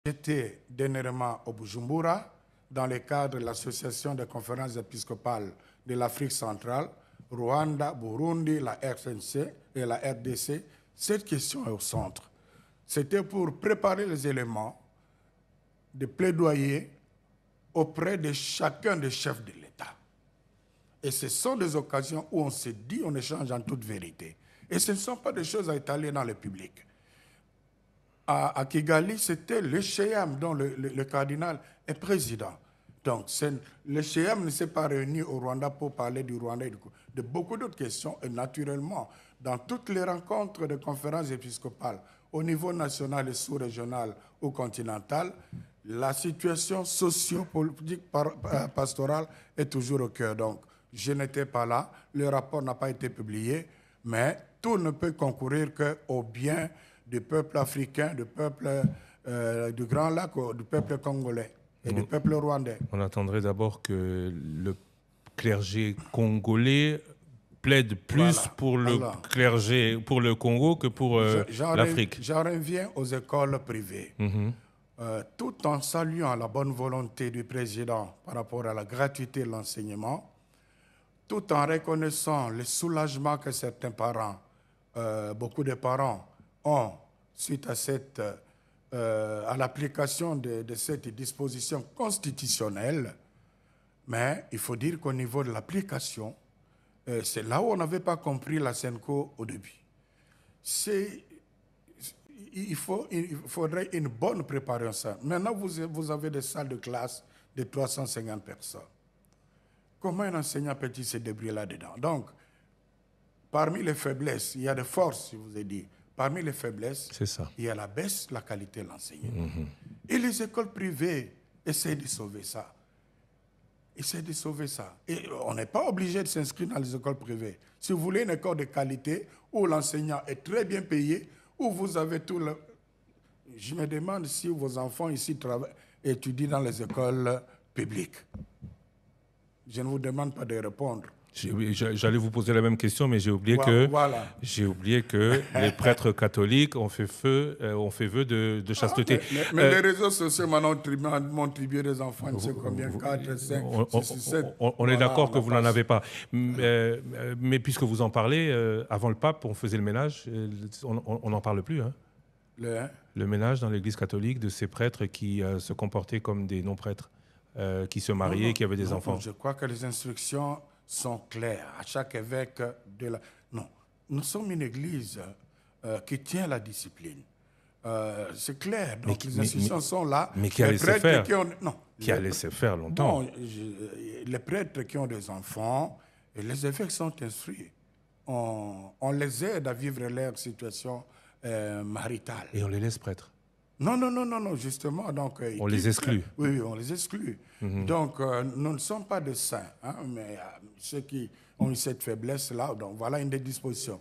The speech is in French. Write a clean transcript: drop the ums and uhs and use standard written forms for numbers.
J'étais dernièrement au Bujumbura, dans le cadre de l'Association des conférences épiscopales de l'Afrique centrale, Rwanda, Burundi, la RNC et la RDC. Cette question est au centre. C'était pour préparer les éléments de plaidoyer auprès de chacun des chefs de l'État. Et ce sont des occasions où on se dit, on échange en toute vérité. Et ce ne sont pas des choses à étaler dans le public. À Kigali, c'était le Chéam dont le cardinal est président. Donc, le Chéam ne s'est pas réuni au Rwanda pour parler du Rwanda et de beaucoup d'autres questions. Et naturellement, dans toutes les rencontres de conférences épiscopales, au niveau national et sous-régional ou continental, la situation socio-politique pastorale est toujours au cœur. Donc, je n'étais pas là, le rapport n'a pas été publié, mais tout ne peut concourir qu'au bien du peuple africain, du peuple du Grand Lac, du peuple congolais et du peuple rwandais. On attendrait d'abord que le clergé congolais plaide plus pour le clergé, pour le Congo que pour l'Afrique. J'en reviens aux écoles privées. Tout en saluant la bonne volonté du président par rapport à la gratuité de l'enseignement, tout en reconnaissant le soulagement que certains parents, beaucoup de parents, ont suite à l'application de cette disposition constitutionnelle. Mais il faut dire qu'au niveau de l'application, c'est là où on n'avait pas compris la SENCO au début. Il faudrait une bonne préparation. Maintenant, vous avez des salles de classe de 350 personnes. Comment un enseignant peut-il se débrouiller là-dedans? Donc, parmi les faiblesses, il y a des forces, je vous ai dit. Parmi les faiblesses, il y a la baisse de la qualité de l'enseignement. Et les écoles privées essaient de sauver ça. Essaient de sauver ça. Et on n'est pas obligé de s'inscrire dans les écoles privées. Si vous voulez une école de qualité où l'enseignant est très bien payé, où vous avez tout le... Je me demande si vos enfants ici étudient dans les écoles publiques. Je ne vous demande pas de répondre. J'allais vous poser la même question, mais j'ai oublié que les prêtres catholiques ont fait vœu de chasteté. Mais les réseaux sociaux m'ont tribué des enfants, je ne sais combien, 4, 5, 6, 7. On est d'accord que vous n'en avez pas. Mais puisque vous en parlez, avant le pape, on faisait le ménage, on n'en parle plus. Hein. Le ménage dans l'Église catholique de ces prêtres qui se comportaient comme des non-prêtres, qui se mariaient, qui avaient des enfants. Je crois que les instructions sont claires à chaque évêque de la... Non, nous sommes une église qui tient la discipline. C'est clair, donc les instructions sont là. Mais qui a laissé faire qui a laissé faire longtemps. Non, les prêtres qui ont des enfants, et les évêques sont instruits. On les aide à vivre leur situation maritale. Et on les laisse prêtres? Non, justement. Donc, on les exclut. Oui, on les exclut. Donc, nous ne sommes pas des saints, hein, mais ceux qui ont eu cette faiblesse-là, donc voilà une des dispositions.